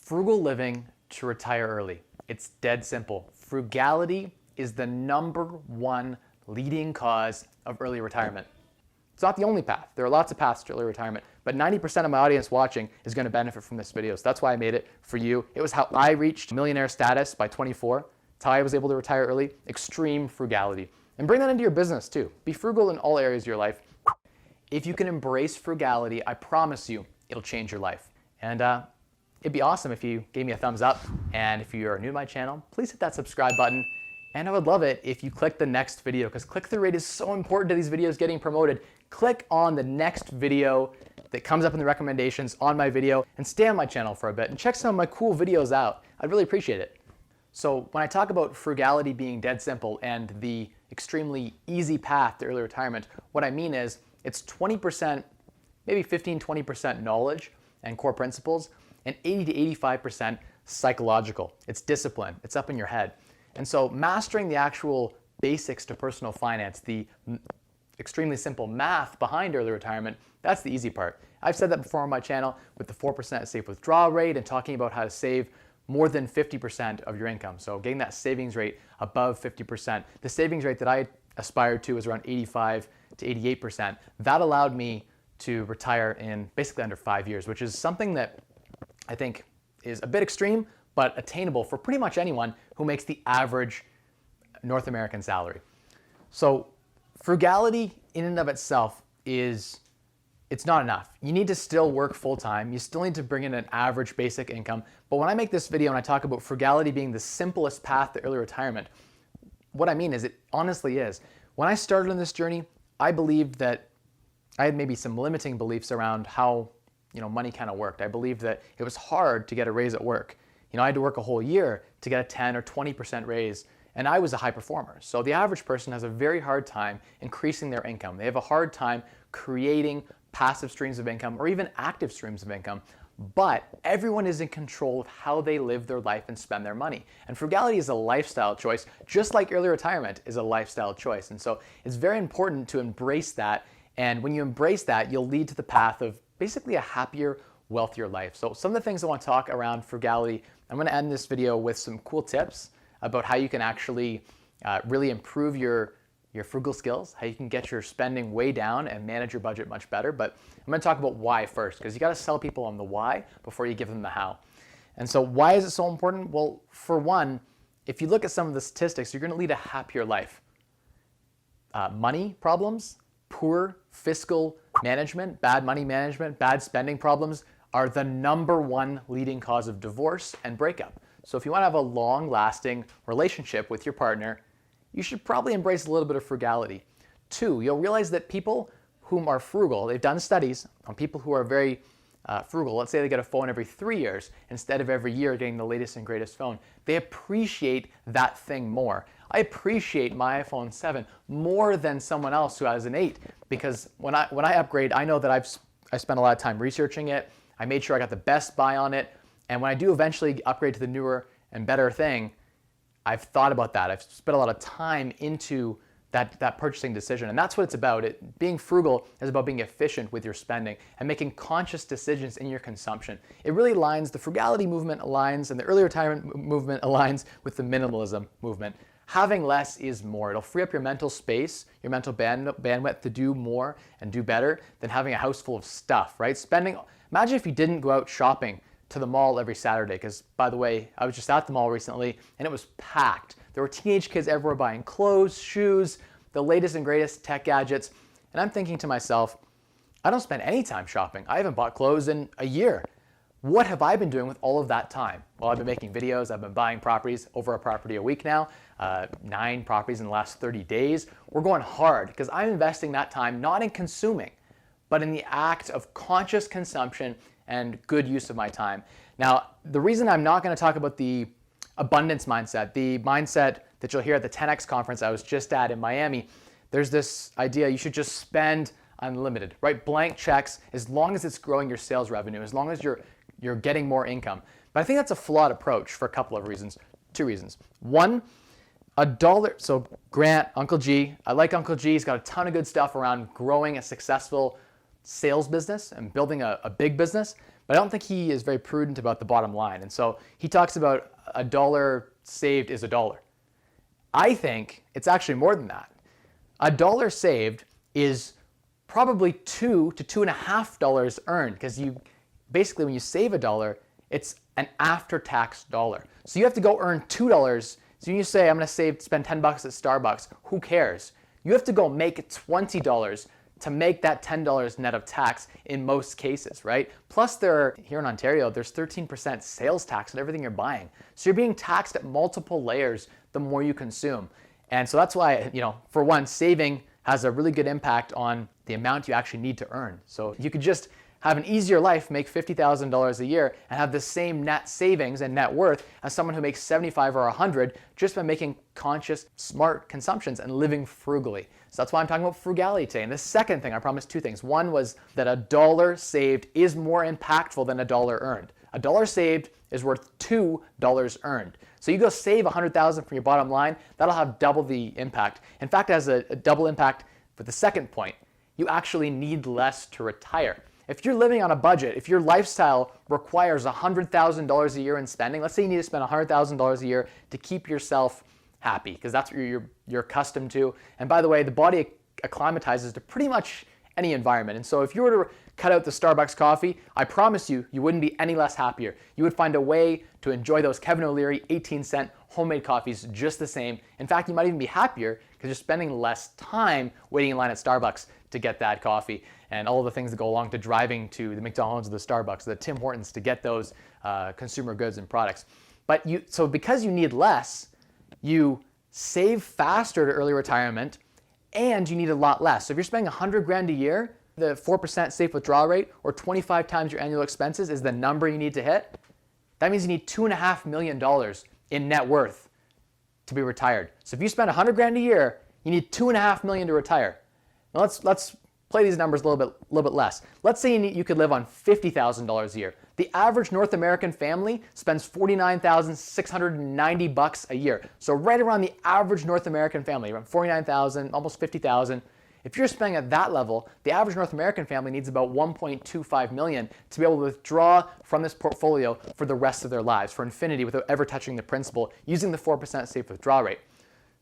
Frugal living to retire early. It's dead simple. Frugality is the #1 leading cause of early retirement. It's not the only path. There are lots of paths to early retirement, but 90% of my audience watching is going to benefit from this video. So that's why I made it for you. It was how I reached millionaire status by 24. It's how I was able to retire early. Extreme frugality. And bring that into your business too. Be frugal in all areas of your life. If you can embrace frugality, I promise you, it'll change your life. And it'd be awesome if you gave me a thumbs up. And if you are new to my channel, please hit that subscribe button. And I would love it if you click the next video, because click-through rate is so important to these videos getting promoted. Click on the next video that comes up in the recommendations on my video and stay on my channel for a bit and check some of my cool videos out. I'd really appreciate it. So when I talk about frugality being dead simple and the extremely easy path to early retirement, what I mean is it's 20%, maybe 15-20% knowledge and core principles, and 80 to 85% psychological. It's discipline. It's up in your head. And so mastering the actual basics to personal finance, the extremely simple math behind early retirement, that's the easy part. I've said that before on my channel with the 4% safe withdrawal rate and talking about how to save more than 50% of your income. So getting that savings rate above 50%. The savings rate that I aspired to was around 85 to 88%. That allowed me to retire in basically under 5 years, which is something that I think is a bit extreme, but attainable for pretty much anyone who makes the average North American salary. So frugality in and of itself it's not enough. You need to still work full-time. You still need to bring in an average basic income. But when I make this video and I talk about frugality being the simplest path to early retirement, what I mean is it honestly is. When I started on this journey, I believed that I had maybe some limiting beliefs around how money kind of worked. I believed that it was hard to get a raise at work. I had to work a whole year to get a 10 or 20% raise, and I was a high performer. So the average person has a very hard time increasing their income. They have a hard time creating passive streams of income or even active streams of income. But everyone is in control of how they live their life and spend their money. And frugality is a lifestyle choice, just like early retirement is a lifestyle choice. And so it's very important to embrace that. And when you embrace that, you'll lead to the path of basically a happier, wealthier life. So some of the things I want to talk around frugality, I'm going to end this video with some cool tips about how you can actually really improve your frugal skills, how you can get your spending way down and manage your budget much better. But I'm going to talk about why first, because you got to sell people on the why before you give them the how. And so why is it so important? Well, for one, if you look at some of the statistics, you're going to lead a happier life. Money problems, poor fiscal management, bad money management, bad spending problems are the #1 leading cause of divorce and breakup. So if you want to have a long-lasting relationship with your partner, you should probably embrace a little bit of frugality. 2, you'll realize that people whom are frugal, they've done studies on people who are very frugal. Let's say they get a phone every 3 years instead of every year getting the latest and greatest phone. They appreciate that thing more. I appreciate my iPhone 7 more than someone else who has an 8, because when I upgrade, I know that I spent a lot of time researching it. I made sure I got the best buy on it. And when I do eventually upgrade to the newer and better thing, I've thought about that. I've spent a lot of time into that purchasing decision. And that's what it's about. Being frugal is about being efficient with your spending and making conscious decisions in your consumption. It really aligns, the frugality movement aligns, and the early retirement movement aligns with the minimalism movement. Having less is more. It'll free up your mental space, your mental bandwidth to do more and do better than having a house full of stuff, right? Imagine if you didn't go out shopping to the mall every Saturday, because by the way, I was just at the mall recently and it was packed. There were teenage kids everywhere buying clothes, shoes, the latest and greatest tech gadgets. And I'm thinking to myself, I don't spend any time shopping. I haven't bought clothes in a year. What have I been doing with all of that time? Well, I've been making videos, I've been buying properties, over a property a week now, 9 properties in the last 30 days. We're going hard because I'm investing that time not in consuming, but in the act of conscious consumption and good use of my time. Now, the reason I'm not going to talk about the abundance mindset, the mindset that you'll hear at the 10X conference I was just at in Miami, there's this idea you should just spend unlimited, right? Blank checks, as long as it's growing your sales revenue, as long as you're getting more income. But I think that's a flawed approach for a couple of reasons. 2 reasons. One, $1, so Grant, Uncle G, I like Uncle G. He's got a ton of good stuff around growing a successful sales business and building a big business. But I don't think he is very prudent about the bottom line. And so he talks about a dollar saved is a dollar. I think it's actually more than that. A dollar saved is probably $2 to $2.50 earned, because you basically, when you save a dollar, it's an after-tax dollar. So you have to go earn $2. So you say, I'm going to spend $10 at Starbucks. Who cares? You have to go make $20 to make that $10 net of tax in most cases, right? Plus, here in Ontario, there's 13% sales tax on everything you're buying. So you're being taxed at multiple layers the more you consume. And so that's why, for one, saving has a really good impact on the amount you actually need to earn. So you could just have an easier life, make $50,000 a year, and have the same net savings and net worth as someone who makes 75 or 100 just by making conscious, smart consumptions and living frugally. So that's why I'm talking about frugality today. And the second thing, I promised two things. One was that a dollar saved is more impactful than a dollar earned. A dollar saved is worth $2 earned. So you go save $100,000 from your bottom line, that'll have double the impact. In fact, it has a double impact for the second point. You actually need less to retire. If you're living on a budget, if your lifestyle requires $100,000 a year in spending, let's say you need to spend $100,000 a year to keep yourself happy, because that's what you're accustomed to. And by the way, the body acclimatizes to pretty much any environment. And so if you were to cut out the Starbucks coffee, I promise you wouldn't be any less happier. You would find a way to enjoy those Kevin O'Leary 18-cent homemade coffees just the same. In fact, you might even be happier because you're spending less time waiting in line at Starbucks to get that coffee, and all of the things that go along to driving to the McDonald's or the Starbucks, the Tim Hortons to get those consumer goods and products. But so because you need less, you save faster to early retirement, and you need a lot less. So if you're spending $100,000 a year, the 4% safe withdrawal rate, or 25 times your annual expenses, is the number you need to hit. That means you need $2.5 million in net worth to be retired. So if you spend $100,000 a year, you need $2.5 million to retire. Now let's play these numbers a little bit less. Let's say you could live on $50,000 a year. The average North American family spends $49,690 a year. So right around the average North American family, around $49,000, almost $50,000. If you're spending at that level, the average North American family needs about $1.25 million to be able to withdraw from this portfolio for the rest of their lives, for infinity, without ever touching the principal, using the 4% safe withdrawal rate.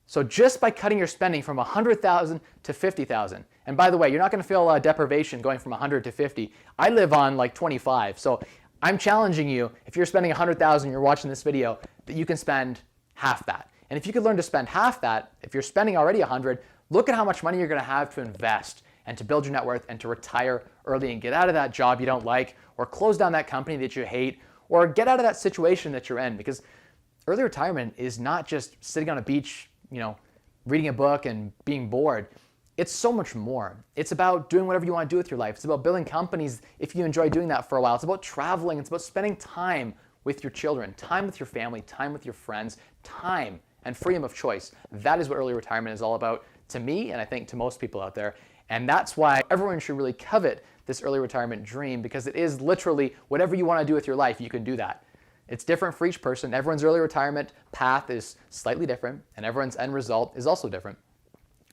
So just by cutting your spending from $100,000 to $50,000, and by the way, you're not going to feel deprivation going from 100 to 50. I live on like 25, so I'm challenging you, if you're spending $100,000, you're watching this video, that you can spend half that. And if you could learn to spend half that, if you're spending already 100, look at how much money you're going to have to invest and to build your net worth and to retire early and get out of that job you don't like, or close down that company that you hate, or get out of that situation that you're in. Because early retirement is not just sitting on a beach, reading a book and being bored. It's so much more. It's about doing whatever you want to do with your life. It's about building companies if you enjoy doing that for a while. It's about traveling. It's about spending time with your children, time with your family, time with your friends, time and freedom of choice. That is what early retirement is all about to me, and I think to most people out there. And that's why everyone should really covet this early retirement dream, because it is literally whatever you want to do with your life, you can do that. It's different for each person. Everyone's early retirement path is slightly different, and everyone's end result is also different.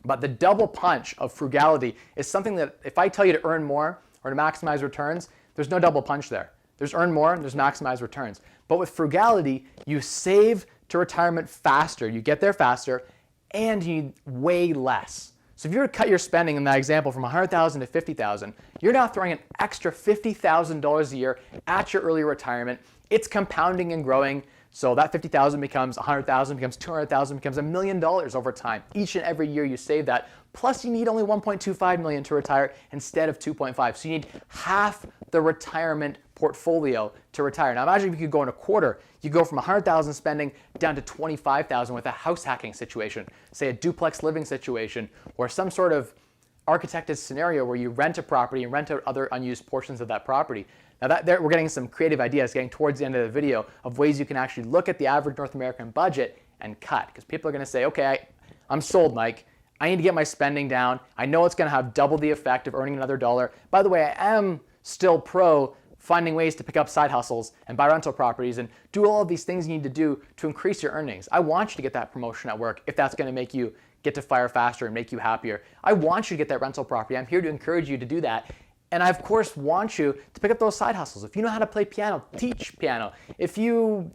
But the double punch of frugality is something that if I tell you to earn more or to maximize returns, there's no double punch there. There's earn more and there's maximize returns. But with frugality, you save to retirement faster. You get there faster, and you need way less. So if you were to cut your spending in that example from $100,000 to $50,000, you're now throwing an extra $50,000 a year at your early retirement. It's compounding and growing. So that $50,000 becomes $100,000, becomes $200,000, becomes $1 million over time. Each and every year you save that. Plus you need only $1.25 million to retire instead of $2.5. So you need half the retirement portfolio to retire. Now imagine if you could go in a quarter. You go from $100,000 spending down to $25,000 with a house hacking situation, say a duplex living situation, or some sort of architected scenario where you rent a property and rent out other unused portions of that property. Now we're getting some creative ideas getting towards the end of the video of ways you can actually look at the average North American budget and cut. Because people are going to say, okay, I'm sold, Mike. I need to get my spending down. I know it's going to have double the effect of earning another dollar. By the way, I am still pro finding ways to pick up side hustles and buy rental properties and do all of these things you need to do to increase your earnings. I want you to get that promotion at work if that's going to make you get to fire faster and make you happier. I want you to get that rental property. I'm here to encourage you to do that. And I, of course, want you to pick up those side hustles. If you know how to play piano, teach piano. If you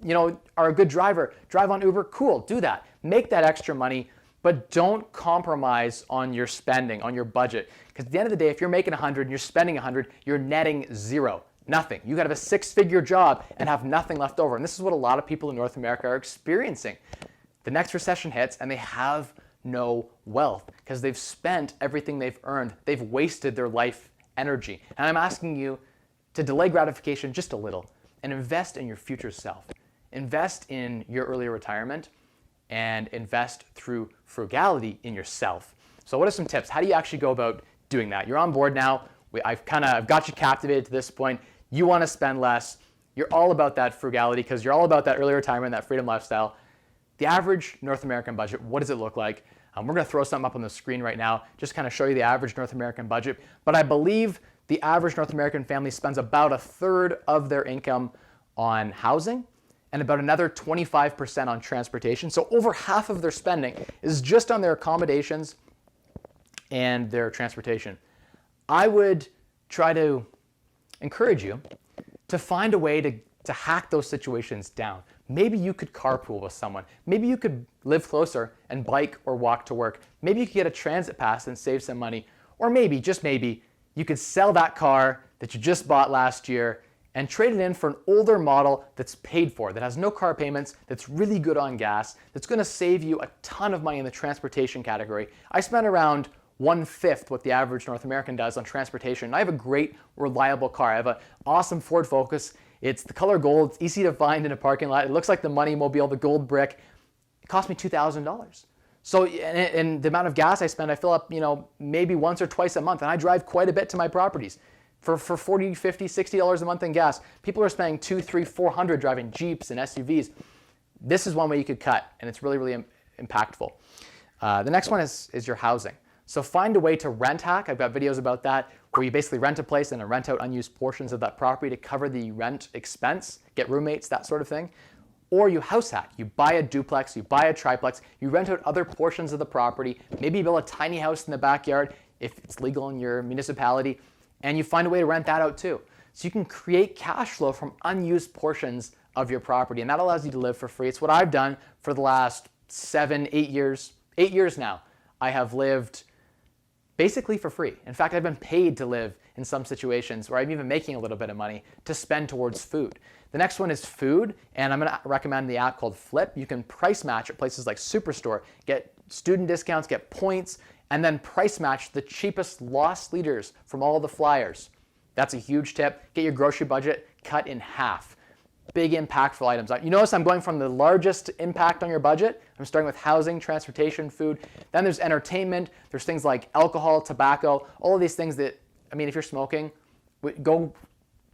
are a good driver, drive on Uber, cool, do that. Make that extra money, but don't compromise on your spending, on your budget. Because at the end of the day, if you're making 100 and you're spending 100, you're netting zero, nothing. You gotta have a 6-figure job and have nothing left over. And this is what a lot of people in North America are experiencing. The next recession hits and they have no wealth because they've spent everything they've earned. They've wasted their life energy. And I'm asking you to delay gratification just a little and invest in your future self. Invest in your early retirement and invest through frugality in yourself. So what are some tips? How do you actually go about doing that? You're on board now. I've got you captivated to this point. You want to spend less. You're all about that frugality because you're all about that early retirement, that freedom lifestyle. The average North American budget, what does it look like? We're going to throw something up on the screen right now, just kind of show you the average North American budget. But I believe the average North American family spends about 1/3 of their income on housing and about another 25% on transportation. So over half of their spending is just on their accommodations and their transportation. I would try to encourage you to find a way to hack those situations down. Maybe you could carpool with someone. Maybe you could live closer and bike or walk to work. Maybe you could get a transit pass and save some money. Or maybe, just maybe, you could sell that car that you just bought last year and trade it in for an older model that's paid for, that has no car payments, that's really good on gas, that's gonna save you a ton of money in the transportation category. I spent around 1/5 what the average North American does on transportation. I have a great, reliable car. I have an awesome Ford Focus. It's the color gold. It's easy to find in a parking lot. It looks like the Money Mobile, the gold brick. It cost me $2,000. So, and the amount of gas I spend, I fill up, maybe once or twice a month, and I drive quite a bit to my properties for $40, $50, $60 a month in gas. People are spending $200, $300, $400 driving Jeeps and SUVs. This is one way you could cut, and it's really, really impactful. The next one is your housing. So find a way to rent hack. I've got videos about that where you basically rent a place and then rent out unused portions of that property to cover the rent expense, get roommates, that sort of thing. Or you house hack. You buy a duplex, you buy a triplex, you rent out other portions of the property, maybe you build a tiny house in the backyard if it's legal in your municipality, and you find a way to rent that out too. So you can create cash flow from unused portions of your property, and that allows you to live for free. It's what I've done for the last 7, 8 years. 8 years now. I have lived basically for free. In fact, I've been paid to live in some situations where I'm even making a little bit of money to spend towards food. The next one is food, and I'm gonna recommend the app called Flip. You can price match at places like Superstore, get student discounts, get points, and then price match the cheapest loss leaders from all the flyers. That's a huge tip. Get your grocery budget cut in half. Big impactful items. You notice I'm going from the largest impact on your budget. I'm starting with housing, transportation, food. Then there's entertainment. There's things like alcohol, tobacco, all of these things that, if you're smoking, go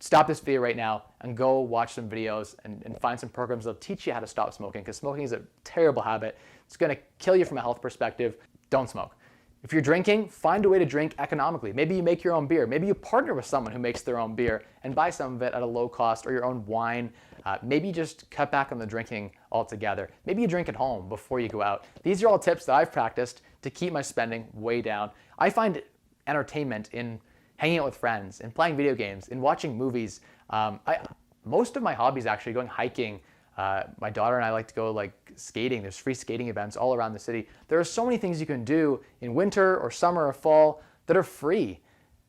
stop this video right now and go watch some videos and find some programs that'll teach you how to stop smoking, because smoking is a terrible habit. It's gonna kill you from a health perspective. Don't smoke. If you're drinking, find a way to drink economically. Maybe you make your own beer. Maybe you partner with someone who makes their own beer and buy some of it at a low cost, or your own wine. Maybe you just cut back on the drinking altogether. Maybe you drink at home before you go out. These are all tips that I've practiced to keep my spending way down. I find entertainment in hanging out with friends, in playing video games, in watching movies. Most of my hobbies actually going hiking. My daughter and I like to go skating. There's free skating events all around the city. There are so many things you can do in winter or summer or fall that are free.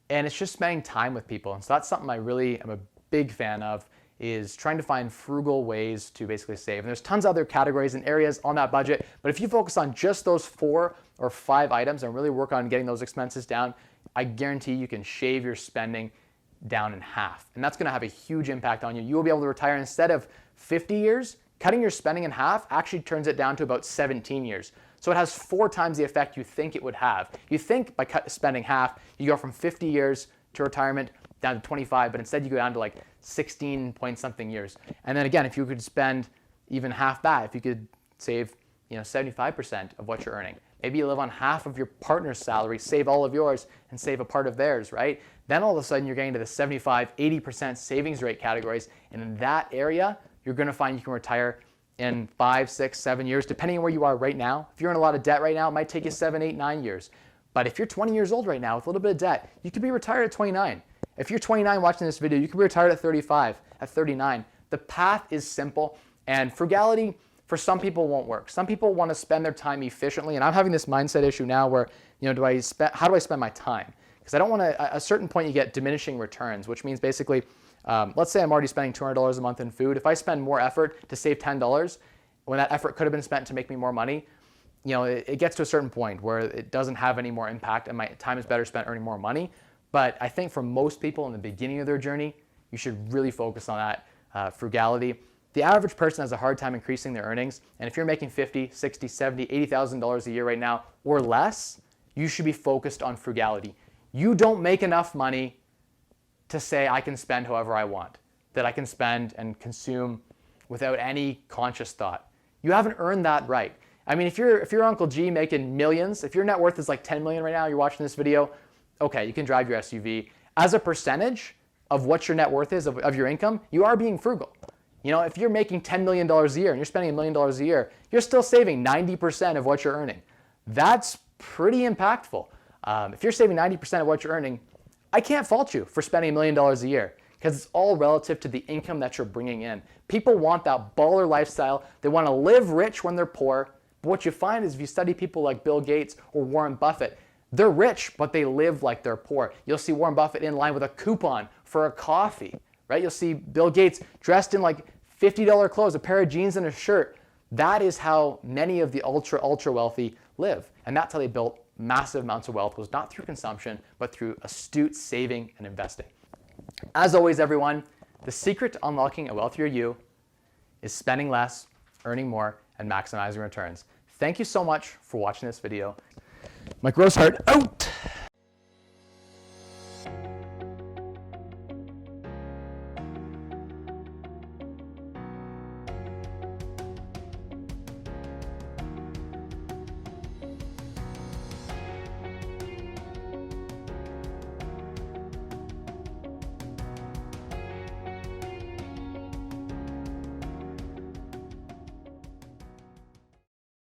And it's just spending time with people. And so that's something I really am a big fan of, is trying to find frugal ways to basically save. And there's tons of other categories and areas on that budget. But if you focus on just those 4 or 5 items and really work on getting those expenses down, I guarantee you can shave your spending down in half. And that's gonna have a huge impact on you. You will be able to retire instead of 50 years. Cutting your spending in half actually turns it down to about 17 years. So it has 4 times the effect you think it would have. You think by spending half, you go from 50 years to retirement down to 25, but instead you go down to 16 point something years. And then again, if you could spend even half that, if you could save 75% of what you're earning, maybe you live on half of your partner's salary, save all of yours and save a part of theirs, right? Then all of a sudden you're getting to the 75, 80% savings rate categories. And in that area, you're gonna find you can retire in 5, 6, 7 years, depending on where you are right now. If you're in a lot of debt right now, it might take you 7, 8, 9 years. But if you're 20 years old right now with a little bit of debt, you could be retired at 29. If you're 29 watching this video, you could be retired at 35, at 39. The path is simple, and frugality for some people won't work. Some people want to spend their time efficiently, and I'm having this mindset issue now where, how do I spend my time? Because I don't want to, at a certain point you get diminishing returns, which means basically, let's say I'm already spending $200 a month in food. If I spend more effort to save $10, when that effort could have been spent to make me more money, it gets to a certain point where it doesn't have any more impact and my time is better spent earning more money. But I think for most people in the beginning of their journey, you should really focus on that frugality. The average person has a hard time increasing their earnings. And if you're making $50,000, $60,000, $70,000, $80,000 a year right now or less, you should be focused on frugality. You don't make enough money to say I can spend however I want, that I can spend and consume without any conscious thought. You haven't earned that right. I mean, if you're Uncle G making millions, if your net worth is like 10 million right now, you're watching this video, okay, you can drive your SUV. As a percentage of what your net worth is of your income, you are being frugal. If you're making $10 million a year and you're spending $1 million a year, you're still saving 90% of what you're earning. That's pretty impactful. If you're saving 90% of what you're earning, I can't fault you for spending $1 million a year because it's all relative to the income that you're bringing in. People want that baller lifestyle. They want to live rich when they're poor. But what you find is if you study people like Bill Gates or Warren Buffett, they're rich, but they live like they're poor. You'll see Warren Buffett in line with a coupon for a coffee, right? You'll see Bill Gates dressed in like $50 clothes, a pair of jeans and a shirt. That is how many of the ultra wealthy live. And that's how they built massive amounts of wealth, was not through consumption, but through astute saving and investing. As always, everyone, the secret to unlocking a wealthier you is spending less, earning more, and maximizing returns. Thank you so much for watching this video. Mike Rosehart, out!